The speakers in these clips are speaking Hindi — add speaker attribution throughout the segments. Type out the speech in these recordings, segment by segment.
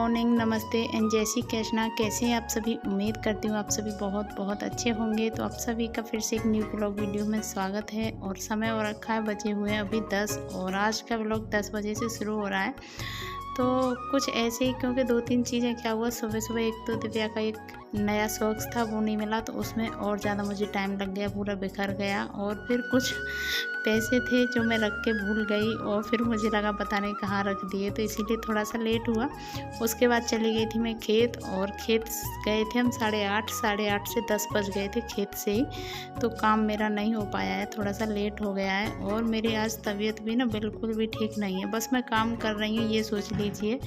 Speaker 1: मॉर्निंग, नमस्ते एंड जय श्री कृष्णा। कैसे हैं आप सभी? उम्मीद करती हूँ आप सभी बहुत बहुत अच्छे होंगे। तो आप सभी का फिर से एक न्यू व्लॉग वीडियो में स्वागत है। और समय हो रखा है, बजे हुए हैं अभी 10 और आज का व्लॉग 10 बजे से शुरू हो रहा है। तो कुछ ऐसे ही, क्योंकि 2-3 चीज़ें क्या हुआ सुबह सुबह। एक तो दिव्या का एक नया सॉक्स था, वो नहीं मिला, तो उसमें और ज़्यादा मुझे टाइम लग गया, पूरा बिखर गया। और फिर कुछ पैसे थे जो मैं रख के भूल गई और फिर मुझे लगा पता नहीं कहाँ रख दिए, तो इसीलिए थोड़ा सा लेट हुआ। उसके बाद चली गई थी मैं खेत, और खेत गए थे हम 8:30, 8:30 से 10 बज गए थे खेत से ही। तो काम मेरा नहीं हो पाया है, थोड़ा सा लेट हो गया है। और मेरी आज तबीयत भी ना बिल्कुल भी ठीक नहीं है। बस मैं काम कर रही हूँ ये सोच लीजिए,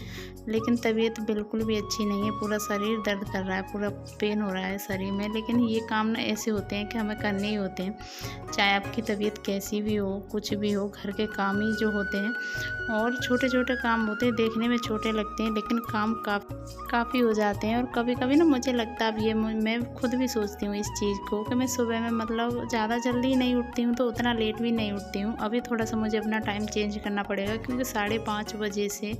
Speaker 1: लेकिन तबीयत बिल्कुल भी अच्छी नहीं है। पूरा शरीर दर्द कर रहा है, पूरा पेन हो रहा है शरीर में। लेकिन ये काम ना ऐसे होते हैं कि हमें करने ही होते हैं, चाहे आपकी तबीयत कैसी भी हो, कुछ भी हो। घर के काम ही जो होते हैं, और छोटे छोटे काम होते हैं, देखने में छोटे लगते हैं लेकिन काम काफ़ी हो जाते हैं। और कभी कभी ना मुझे लगता है, अब ये मैं खुद भी सोचती हूँ इस चीज़ को, कि मैं सुबह में मतलब ज़्यादा जल्दी नहीं उठती हूँ, तो उतना लेट भी नहीं उठती हूँ। अभी थोड़ा सा मुझे अपना टाइम चेंज करना पड़ेगा, क्योंकि 5:30 बजे से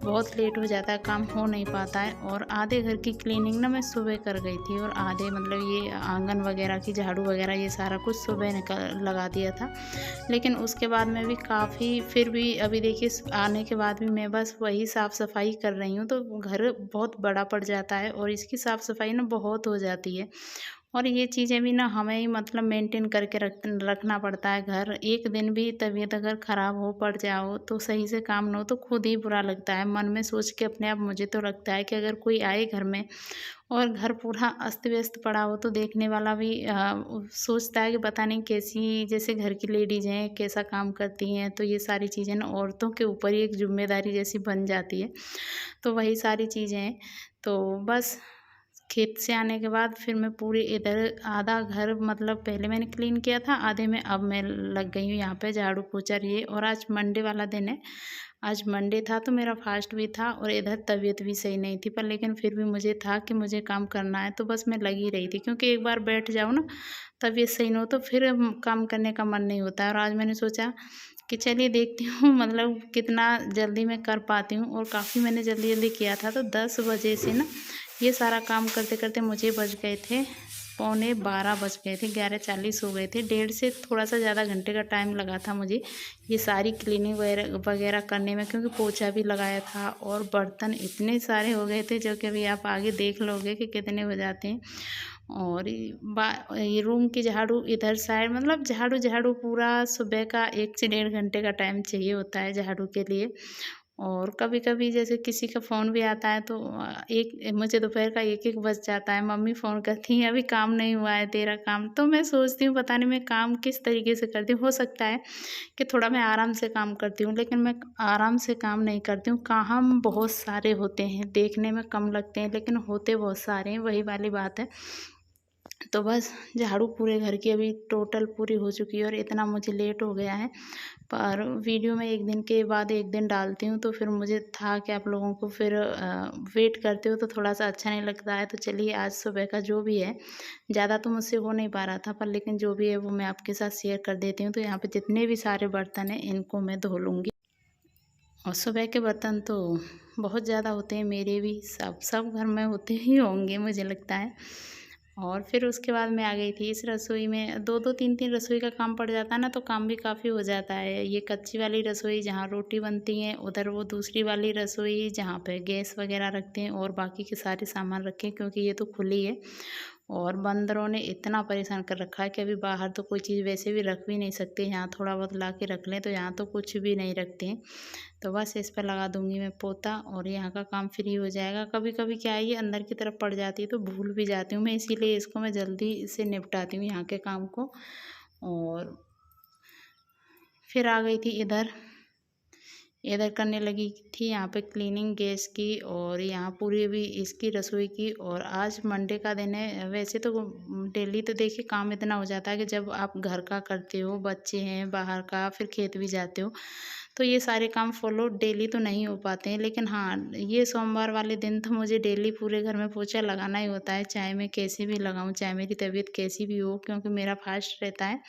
Speaker 1: बहुत लेट हो जाता है, काम हो नहीं पाता है। और आधे घर की क्लीनिंग ना मैं सुबह कर गई थी, और आधे मतलब ये आंगन वगैरह की झाड़ू वगैरह ये सारा कुछ सुबह लगा दिया था। लेकिन उसके बाद में भी काफ़ी, फिर भी अभी देखिए आने के बाद भी मैं बस वही साफ़ सफाई कर रही हूँ, तो घर बहुत बड़ा पड़ जाता है और इसकी साफ़ सफाई ना बहुत हो जाती है। और ये चीज़ें भी ना हमें ही मतलब मेंटेन करके रखना पड़ता है घर। एक दिन भी तबीयत अगर ख़राब हो, पड़ जाओ, तो सही से काम ना हो, तो खुद ही बुरा लगता है। मन में सोच के अपने आप मुझे तो लगता है कि अगर कोई आए घर में और घर पूरा अस्त व्यस्त पड़ा हो, तो देखने वाला भी सोचता है कि पता नहीं कैसी, जैसे घर की लेडीज़ हैं, कैसा काम करती हैं। तो ये सारी चीज़ें ना औरतों के ऊपर ही एक जिम्मेदारी जैसी बन जाती है। तो वही सारी चीज़ें हैं। तो बस खेत से आने के बाद फिर मैं पूरे इधर आधा घर, मतलब पहले मैंने क्लीन किया था, आधे में अब मैं लग गई हूँ यहाँ पे झाड़ू पोछा ये। और आज मंडे वाला दिन है, आज मंडे था, तो मेरा फास्ट भी था और इधर तबीयत भी सही नहीं थी, पर लेकिन फिर भी मुझे था कि मुझे काम करना है, तो बस मैं लगी रही थी। क्योंकि एक बार बैठ जाओ ना, तबीयत सही न हो, तो फिर काम करने का मन नहीं होता है। और आज मैंने सोचा कि चलिए देखती हूँ मतलब कितना जल्दी मैं कर पाती हूँ। और काफ़ी मैंने जल्दी जल्दी किया था, तो 10 बजे से ना ये सारा काम करते करते मुझे बज गए थे 11:15 बज गए थे, 11:40 हो गए थे। 1.5 से थोड़ा सा ज़्यादा घंटे का टाइम लगा था मुझे ये सारी क्लीनिंग वगैरह वगैरह करने में, क्योंकि पोछा भी लगाया था और बर्तन इतने सारे हो गए थे, जो कि अभी आप आगे देख लोगे कि कितने हो जाते हैं। और ये रूम की झाड़ू इधर साइड, मतलब झाड़ू झाड़ू पूरा सुबह का 1 से 1.5 घंटे का टाइम चाहिए होता है झाड़ू के लिए। और कभी कभी जैसे किसी का फ़ोन भी आता है, तो एक मुझे दोपहर का 1-1 बज जाता है। मम्मी फ़ोन करती हैं, अभी काम नहीं हुआ है तेरा काम। तो मैं सोचती हूँ पता नहीं मैं काम किस तरीके से करती हूँ। हो सकता है कि थोड़ा मैं आराम से काम करती हूँ, लेकिन मैं आराम से काम नहीं करती हूँ। काम बहुत सारे होते हैं, देखने में कम लगते हैं लेकिन होते बहुत सारे हैं, वही वाली बात है। तो बस झाड़ू पूरे घर की अभी टोटल पूरी हो चुकी है, और इतना मुझे लेट हो गया है। पर वीडियो में एक दिन के बाद एक दिन डालती हूँ, तो फिर मुझे था कि आप लोगों को फिर वेट करते हो तो थोड़ा सा अच्छा नहीं लगता है। तो चलिए आज सुबह का जो भी है, ज़्यादा तो मुझसे हो नहीं पा रहा था, पर लेकिन जो भी है वो मैं आपके साथ शेयर कर देती हूँ। तो यहाँ पे जितने भी सारे बर्तन हैं, इनको मैं धो लूँगी। और सुबह के बर्तन तो बहुत ज़्यादा होते हैं, मेरे भी, सब घर में होते ही होंगे मुझे लगता है। और फिर उसके बाद मैं आ गई थी इस रसोई में। 2-2 3-3 रसोई का काम पड़ जाता है ना, तो काम भी काफ़ी हो जाता है। ये कच्ची वाली रसोई जहाँ रोटी बनती है, उधर वो दूसरी वाली रसोई जहाँ पे गैस वगैरह रखते हैं, और बाकी के सारे सामान रखे हैं, क्योंकि ये तो खुली है। और बंदरों ने इतना परेशान कर रखा है कि अभी बाहर तो कोई चीज़ वैसे भी रख भी नहीं सकते। यहाँ थोड़ा बहुत ला के रख लें, तो यहाँ तो कुछ भी नहीं रखते हैं। तो बस इस पर लगा दूंगी मैं पोता, और यहाँ का काम फ्री हो जाएगा। कभी कभी क्या है, ये अंदर की तरफ पड़ जाती है तो भूल भी जाती हूँ मैं, इसीलिए इसको मैं जल्दी से निपटाती हूँ यहाँ के काम को। और फिर आ गई थी इधर, इधर करने लगी थी यहाँ पे क्लीनिंग गैस की, और यहाँ पूरी भी इसकी रसोई की। और आज मंडे का दिन है। वैसे तो डेली तो देखिए काम इतना हो जाता है कि जब आप घर का करते हो, बच्चे हैं बाहर का, फिर खेत भी जाते हो, तो ये सारे काम फ़ॉलो डेली तो नहीं हो पाते हैं, लेकिन हाँ, ये सोमवार वाले दिन तो मुझे डेली पूरे घर में पोछा लगाना ही होता है, चाहे मैं कैसे भी लगाऊँ, चाहे मेरी तबीयत कैसी भी हो, क्योंकि मेरा फ़ास्ट रहता है।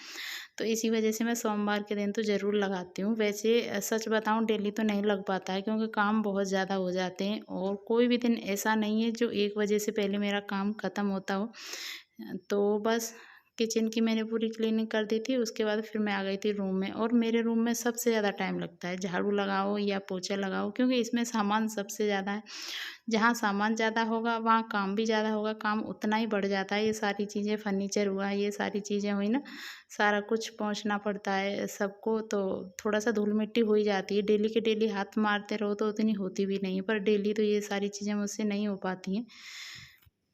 Speaker 1: तो इसी वजह से मैं सोमवार के दिन तो ज़रूर लगाती हूँ। वैसे सच बताऊँ, डेली तो नहीं लग पाता है, क्योंकि काम बहुत ज़्यादा हो जाते हैं और कोई भी दिन ऐसा नहीं है जो 1 बजे से पहले मेरा काम ख़त्म होता हो। तो बस किचन की मैंने पूरी क्लीनिंग कर दी थी, उसके बाद फिर मैं आ गई थी रूम में। और मेरे रूम में सबसे ज़्यादा टाइम लगता है, झाड़ू लगाओ या पोछा लगाओ, क्योंकि इसमें सामान सबसे ज़्यादा है। जहाँ सामान ज़्यादा होगा वहाँ काम भी ज़्यादा होगा, काम उतना ही बढ़ जाता है। ये सारी चीज़ें, फर्नीचर हुआ, ये सारी चीज़ें हुई ना, सारा कुछ पोंछना पड़ता है सबको, तो थोड़ा-सा धूल-मिट्टी हो ही जाती है। डेली के डेली हाथ मारते रहो तो उतनी होती भी नहीं है, पर डेली तो ये सारी चीज़ें मुझसे नहीं हो पाती हैं।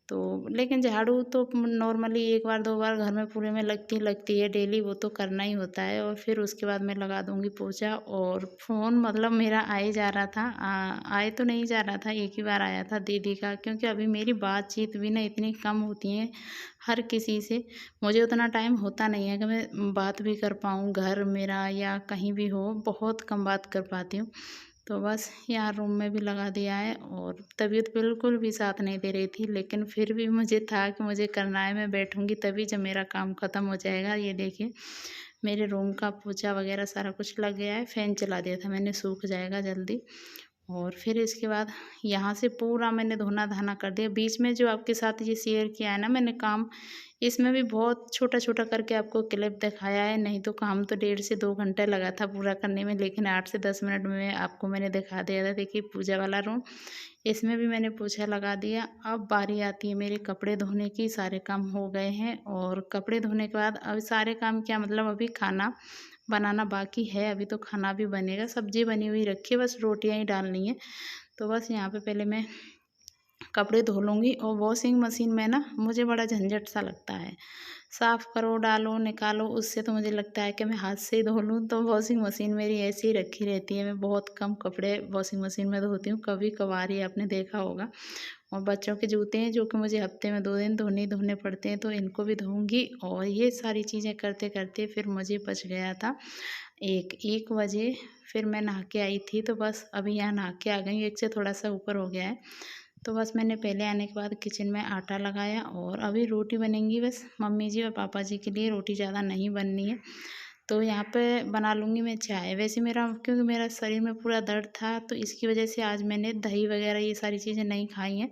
Speaker 1: तो लेकिन झाड़ू तो नॉर्मली 1 बार 2 बार घर में पूरे में लगती है, डेली वो तो करना ही होता है। और फिर उसके बाद मैं लगा दूँगी पोछा। और फ़ोन मतलब मेरा आए जा रहा था, आए तो नहीं जा रहा था, एक ही बार आया था दीदी का, क्योंकि अभी मेरी बातचीत भी ना इतनी कम होती है हर किसी से। मुझे उतना टाइम होता नहीं है कि मैं बात भी कर पाऊँ, घर मेरा या कहीं भी हो, बहुत कम बात कर पाती हूँ। तो बस यहाँ रूम में भी लगा दिया है। और तबीयत बिल्कुल भी साथ नहीं दे रही थी, लेकिन फिर भी मुझे था कि मुझे करना है, मैं बैठूँगी तभी जब मेरा काम ख़त्म हो जाएगा। ये देखिए, मेरे रूम का पोछा वगैरह सारा कुछ लग गया है, फ़ैन चला दिया था मैंने, सूख जाएगा जल्दी। और फिर इसके बाद यहाँ से पूरा मैंने धोना-धाना कर दिया। बीच में जो आपके साथ ये शेयर किया है ना मैंने काम, इसमें भी बहुत छोटा-छोटा करके आपको क्लिप दिखाया है, नहीं तो काम तो 1.5 से 2 घंटे लगा था पूरा करने में, लेकिन 8 से 10 मिनट में आपको मैंने दिखा दिया था। देखिए, पूजा वाला रूम, इसमें भी मैंने पोछा लगा दिया। अब बारी आती है मेरे कपड़े धोने की, सारे काम हो गए हैं। और कपड़े धोने के बाद अब सारे काम क्या, मतलब अभी खाना बनाना बाकी है, अभी तो खाना भी बनेगा, सब्ज़ी बनी हुई रखी है, बस रोटियाँ ही डालनी है। तो बस यहाँ पे पहले मैं कपड़े धो लूँगी। और वॉशिंग मशीन में ना मुझे बड़ा झंझट सा लगता है, साफ़ करो, डालो, निकालो, उससे तो मुझे लगता है कि मैं हाथ से ही धो लूँ। तो वॉशिंग मशीन मेरी ऐसे ही रखी रहती है, मैं बहुत कम कपड़े वॉशिंग मशीन में धोती हूँ, कभी-कभार ही, आपने देखा होगा। और बच्चों के जूते हैं जो कि मुझे हफ्ते में 2 दिन धोने ही धोने पड़ते हैं, तो इनको भी धोऊँगी। और ये सारी चीज़ें करते-करते फिर मुझे बज गया था 1 बजे। फिर मैं नहा के आई थी, तो बस अभी यहाँ नहा के आ गई हूँ, 1 से थोड़ा-सा ऊपर हो गया है। तो बस मैंने पहले आने के बाद किचन में आटा लगाया और अभी रोटी बनेंगी, बस मम्मी जी और पापा जी के लिए, रोटी ज़्यादा नहीं बननी है। तो यहाँ पे बना लूँगी मैं चाय। वैसे मेरा, क्योंकि मेरा शरीर में पूरा दर्द था, तो इसकी वजह से आज मैंने दही वगैरह ये सारी चीज़ें नहीं खाई हैं।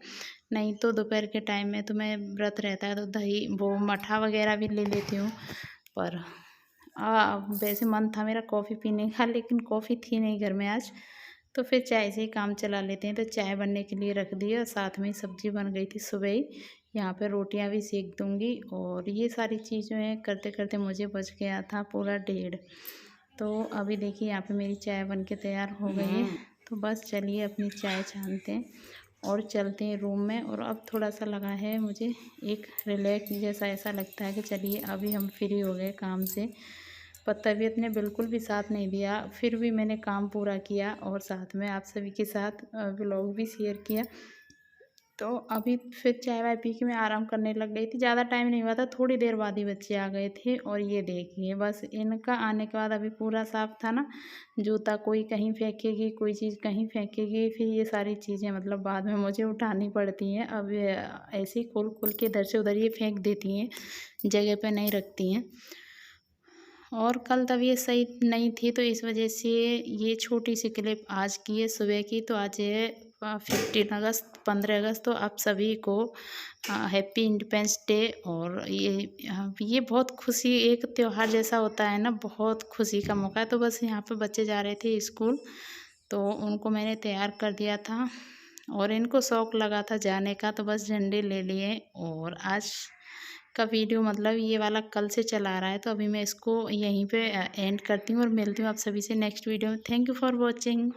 Speaker 1: नहीं तो दोपहर के टाइम में तो मैं व्रत रहता है तो दही, वो मठा वगैरह भी ले लेती हूँ। पर वैसे मन था मेरा कॉफ़ी पीने का, लेकिन कॉफ़ी थी नहीं घर में आज, तो फिर चाय से ही काम चला लेते हैं। तो चाय बनने के लिए रख दी और साथ में ही सब्ज़ी बन गई थी सुबह ही। यहाँ पे रोटियाँ भी सेक दूँगी। और ये सारी चीज़ें हैं करते-करते मुझे बज गया था पूरा 1:30। तो अभी देखिए यहाँ पे मेरी चाय बन के तैयार हो गई है। तो बस चलिए अपनी चाय छानते हैं और चलते हैं रूम में। और अब थोड़ा-सा लगा है मुझे एक रिलैक्स जैसा, ऐसा लगता है कि चलिए अभी हम फ्री हो गए काम से। पर तबीयत ने बिल्कुल भी साथ नहीं दिया, फिर भी मैंने काम पूरा किया और साथ में आप सभी के साथ व्लॉग भी शेयर किया। तो अभी फिर चाय-वाय पी के मैं आराम करने लग गई थी। ज़्यादा टाइम नहीं हुआ था, थोड़ी देर बाद ही बच्चे आ गए थे। और ये देखिए, बस इनका आने के बाद अभी पूरा साफ था ना, जूता कोई कहीं फेंकेगी, कोई चीज़ कहीं फेंकेगी, फिर ये सारी चीज़ें मतलब बाद में मुझे उठानी पड़ती हैं। अब ऐसे ही खोल-खोल के इधर से उधर ये फेंक देती हैं, जगह पे नहीं रखती हैं। और कल तबीयत सही नहीं थी, तो इस वजह से ये छोटी सी क्लिप आज की है सुबह की। तो आज है 15 अगस्त, 15 अगस्त। तो आप सभी को हैप्पी इंडिपेंडेंस डे। और ये बहुत खुशी, एक त्योहार जैसा होता है ना, बहुत खुशी का मौका है। तो बस यहाँ पे बच्चे जा रहे थे स्कूल, तो उनको मैंने तैयार कर दिया था। और इनको शौक लगा था जाने का, तो बस झंडे ले लिए। और आज का वीडियो मतलब ये वाला कल से चला आ रहा है, तो अभी मैं इसको यहीं पे एंड करती हूँ और मिलती हूँ आप सभी से नेक्स्ट वीडियो में। Thank you for watching.